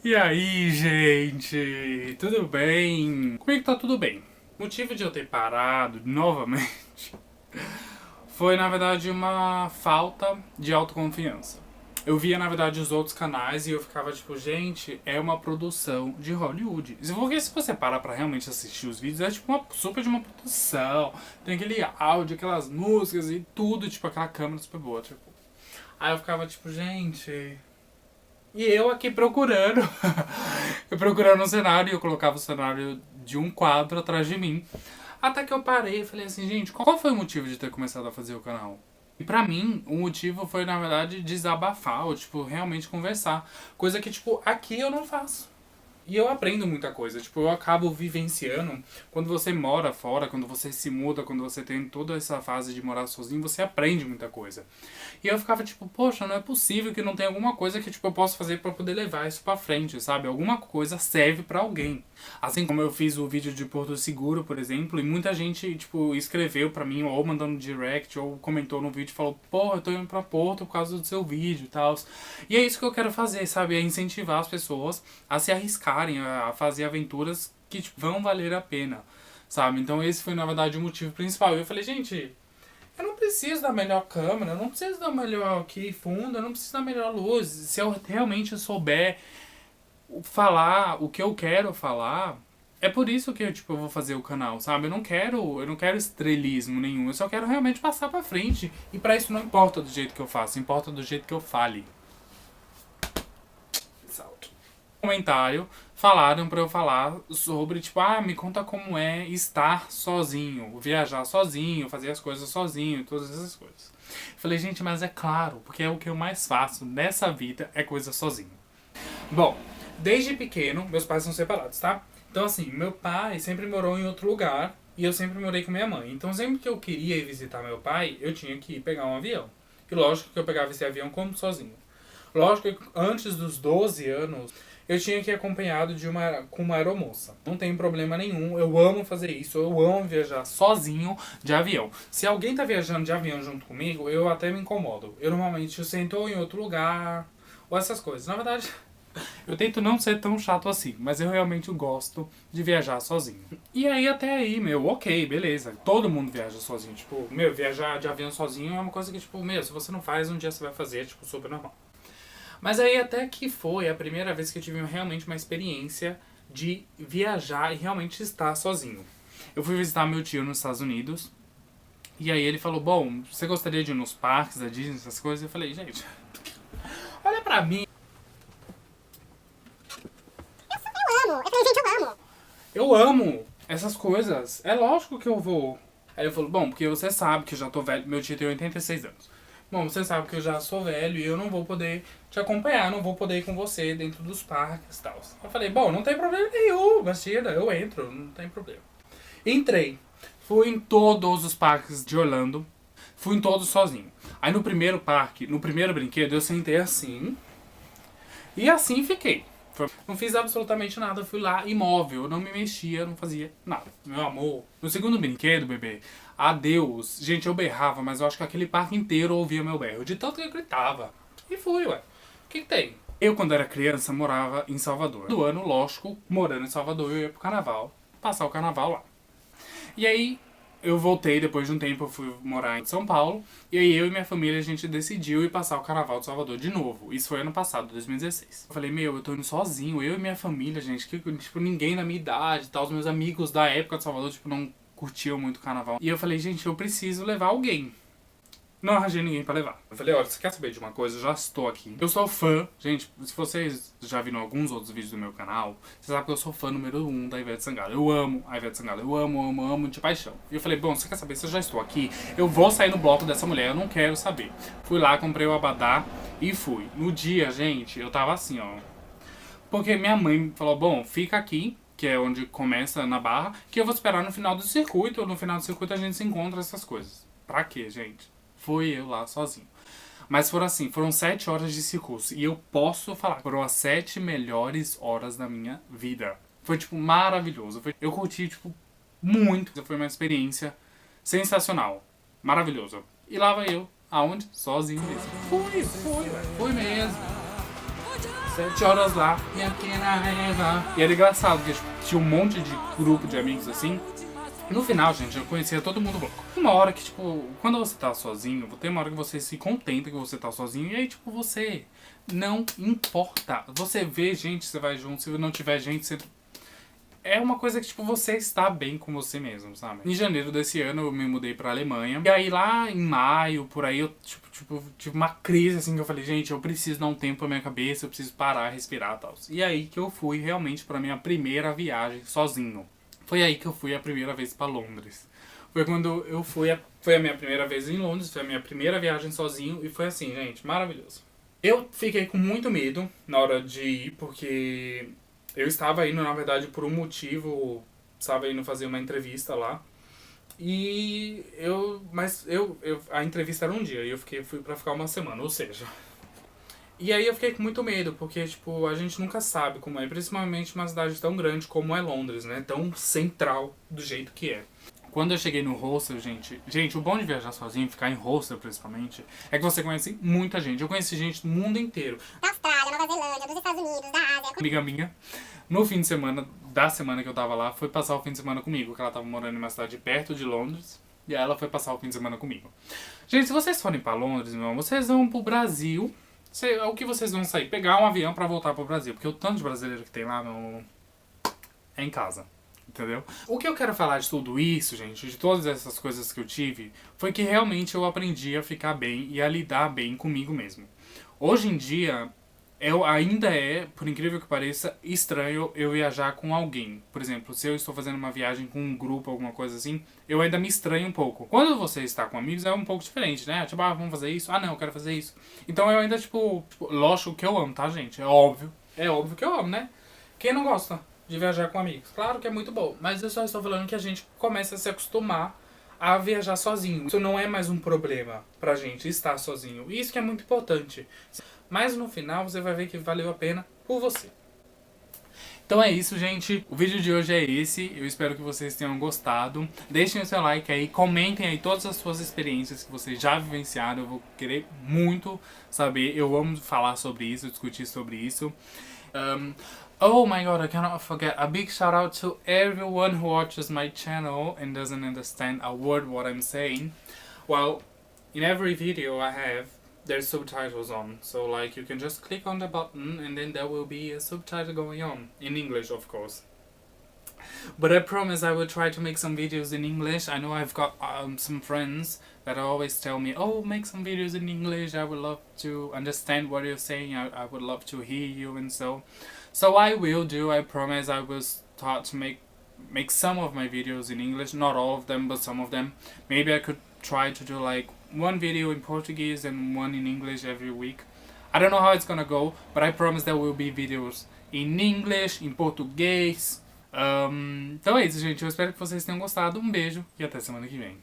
E aí, gente? Tudo bem? Comigo tá tudo bem. O motivo de eu ter parado novamente foi, na verdade, uma falta de autoconfiança. Eu via, na verdade, os outros canais e eu ficava tipo, gente, é uma produção de Hollywood. Porque se você parar pra realmente assistir os vídeos, é tipo uma super de uma produção. Tem aquele áudio, aquelas músicas e tudo, tipo aquela câmera super boa, tipo. Aí eu ficava tipo, gente... E eu aqui procurando. Eu procurando um cenário e eu colocava o cenário de um quadro atrás de mim. Até que eu parei e falei assim, gente, qual foi o motivo de ter começado a fazer o canal? E pra mim, o motivo foi, na verdade, desabafar, ou, tipo, realmente conversar. Coisa que, tipo, aqui eu não faço. E eu aprendo muita coisa, tipo, eu acabo vivenciando. Quando você mora fora, quando você se muda, quando você tem toda essa fase de morar sozinho, você aprende muita coisa. E eu ficava tipo, poxa, não é possível que não tenha alguma coisa que tipo, eu possa fazer pra poder levar isso pra frente, sabe? Alguma coisa serve pra alguém. Assim como eu fiz o vídeo de Porto Seguro, por exemplo, e muita gente, tipo, escreveu pra mim, ou mandando direct, ou comentou no vídeo e falou, pô, eu tô indo pra Porto por causa do seu vídeo e tal. E é isso que eu quero fazer, sabe? É incentivar as pessoas a se arriscarem, a fazer aventuras que tipo, vão valer a pena, sabe? Então esse foi, na verdade, o motivo principal. E eu falei, gente, eu não preciso da melhor câmera, eu não preciso da melhor aqui fundo, eu não preciso da melhor luz. Se eu realmente souber falar o que eu quero falar, é por isso que tipo, eu vou fazer o canal, sabe? Eu não quero estrelismo nenhum, eu só quero realmente passar pra frente. E pra isso não importa do jeito que eu faço, importa do jeito que eu fale. Salto. Comentário falaram pra eu falar sobre, tipo, me conta como é estar sozinho, viajar sozinho, fazer as coisas sozinho, todas essas coisas. Falei, gente, mas é claro, porque é o que eu mais faço nessa vida, é coisa sozinho. Bom, desde pequeno, meus pais são separados, tá? Então, assim, meu pai sempre morou em outro lugar e eu sempre morei com minha mãe. Então, sempre que eu queria ir visitar meu pai, eu tinha que ir pegar um avião. E lógico que eu pegava esse avião como sozinho. Lógico que antes dos 12 anos, eu tinha que ir acompanhado com uma aeromoça. Não tem problema nenhum, eu amo fazer isso, eu amo viajar sozinho de avião. Se alguém tá viajando de avião junto comigo, eu até me incomodo. Eu normalmente sento em outro lugar, ou essas coisas. Na verdade, eu tento não ser tão chato assim, mas eu realmente gosto de viajar sozinho. E aí até aí, ok, beleza. Todo mundo viaja sozinho. Tipo, viajar de avião sozinho é uma coisa que, tipo, se você não faz, um dia você vai fazer, tipo, super normal. Mas aí até que foi a primeira vez que eu tive realmente uma experiência de viajar e realmente estar sozinho. Eu fui visitar meu tio nos Estados Unidos. E aí ele falou, bom, você gostaria de ir nos parques da Disney, essas coisas? Eu falei, gente, olha pra mim. Eu falei, gente, eu amo. Eu amo essas coisas. É lógico que eu vou. Aí ele falou, bom, porque você sabe que eu já tô velho. Meu tio tem 86 anos. Bom, você sabe que eu já sou velho e eu não vou poder te acompanhar, não vou poder ir com você dentro dos parques e tal. Eu falei, bom, não tem problema nenhum, Bastida, eu entro, não tem problema. Entrei. Fui em todos os parques de Orlando. Fui em todos sozinho. Aí no primeiro parque, no primeiro brinquedo, eu sentei assim. E assim fiquei. Não fiz absolutamente nada, fui lá imóvel, eu não me mexia, não fazia nada. Meu amor, no segundo brinquedo, bebê, adeus. Gente, eu berrava, mas eu acho que aquele parque inteiro ouvia meu berro, de tanto que eu gritava. E fui, ué. O que tem? Eu, quando era criança, morava em Salvador. Do ano, lógico, morando em Salvador, eu ia pro carnaval, passar o carnaval lá. E aí, eu voltei, depois de um tempo eu fui morar em São Paulo. E aí eu e minha família, a gente decidiu ir passar o Carnaval de Salvador de novo. Isso foi ano passado, 2016. Eu falei, eu tô indo sozinho, eu e minha família, gente. Que, tipo, ninguém na minha idade e tal. Os meus amigos da época de Salvador, tipo, não curtiam muito o Carnaval. E eu falei, gente, eu preciso levar alguém. Não arranjei ninguém pra levar. Eu falei, olha, você quer saber de uma coisa? Eu já estou aqui. Eu sou fã, gente, se vocês já viram alguns outros vídeos do meu canal, você sabe que eu sou fã número 1 da Ivete Sangalo. Eu amo a Ivete Sangalo, eu amo de paixão. E eu falei, bom, você quer saber, se eu já estou aqui, eu vou sair no bloco dessa mulher, eu não quero saber. Fui lá, comprei o abadá e fui. No dia, gente, eu tava assim, ó. Porque minha mãe falou, bom, fica aqui, que é onde começa na Barra, que eu vou esperar no final do circuito, no final do circuito a gente se encontra essas coisas. Pra quê, gente? Fui eu lá sozinho. Mas foram 7 horas de circuito. E eu posso falar, foram as 7 melhores horas da minha vida. Foi, tipo, maravilhoso. Eu curti, tipo, muito. Foi uma experiência sensacional. Maravilhoso. E lá vai eu. Aonde? Sozinho mesmo. Fui mesmo. 7 horas lá, e aqui na Eva. E era engraçado, porque tipo, tinha um monte de grupo de amigos assim. No final, gente, eu conhecia todo mundo louco. Uma hora que, tipo, quando você tá sozinho, tem uma hora que você se contenta que você tá sozinho. E aí, tipo, você não importa. Você vê gente, você vai junto. Se não tiver gente, você... É uma coisa que, tipo, você está bem com você mesmo, sabe? Em janeiro desse ano, eu me mudei pra Alemanha. E aí, lá em maio, por aí, eu, tipo, tive uma crise, assim, que eu falei, gente, eu preciso dar um tempo pra minha cabeça, eu preciso parar, respirar e tal. E aí que eu fui, realmente, pra minha primeira viagem sozinho. Foi aí que eu fui a primeira vez pra Londres. Foi quando eu fui, foi a minha primeira vez em Londres, foi a minha primeira viagem sozinho e foi assim, gente, maravilhoso. Eu fiquei com muito medo na hora de ir, porque eu estava indo, na verdade, por um motivo, estava indo fazer uma entrevista lá. E a entrevista era um dia e eu fui pra ficar uma semana, ou seja... E aí eu fiquei com muito medo, porque, tipo, a gente nunca sabe como é, principalmente uma cidade tão grande como é Londres, né? Tão central do jeito que é. Quando eu cheguei no hostel, gente, o bom de viajar sozinho, ficar em hostel principalmente, é que você conhece muita gente. Eu conheci gente do mundo inteiro. Da Austrália, Nova Zelândia, dos Estados Unidos, da Ásia. Amiga minha, no fim de semana, da semana que eu tava lá, foi passar o fim de semana comigo, que ela tava morando em uma cidade perto de Londres, e aí ela foi passar o fim de semana comigo. Gente, se vocês forem pra Londres, meu irmão, vocês vão pro Brasil... O que vocês vão sair? Pegar um avião pra voltar pro Brasil. Porque o tanto de brasileiro que tem lá é em casa. Entendeu? O que eu quero falar de tudo isso, gente, de todas essas coisas que eu tive, foi que realmente eu aprendi a ficar bem e a lidar bem comigo mesmo. Hoje em dia, ainda é, por incrível que pareça, estranho eu viajar com alguém. Por exemplo, se eu estou fazendo uma viagem com um grupo, alguma coisa assim, eu ainda me estranho um pouco. Quando você está com amigos é um pouco diferente, né? Tipo, vamos fazer isso? Ah, não, eu quero fazer isso. Então eu ainda, tipo, lógico que eu amo, tá, gente? É óbvio. É óbvio que eu amo, né? Quem não gosta de viajar com amigos? Claro que é muito bom. Mas eu só estou falando que a gente começa a se acostumar a viajar sozinho. Isso não é mais um problema pra gente estar sozinho. Isso que é muito importante. Mas no final você vai ver que valeu a pena por você. Então é isso, gente. O vídeo de hoje é esse. Eu espero que vocês tenham gostado. Deixem o seu like aí. Comentem aí todas as suas experiências que vocês já vivenciaram. Eu vou querer muito saber. Eu amo falar sobre isso, discutir sobre isso. Oh my god, I cannot forget. A big shout out to everyone who watches my channel and doesn't understand a word what I'm saying. Well, in every video I have, there's subtitles on, so like you can just click on the button and then there will be a subtitle going on, in English of course. But I promise I will try to make some videos in English. I know I've got some friends that always tell me, oh, make some videos in English, I would love to understand what you're saying, I would love to hear you and so. So I will do, I promise I will start to make some of my videos in English, not all of them, but some of them. Maybe I could try to do like one video in Portuguese and one in English every week. I don't know how it's gonna go, but I promise there will be videos in English, em português. Então é isso, gente. Eu espero que vocês tenham gostado. Um beijo e até semana que vem.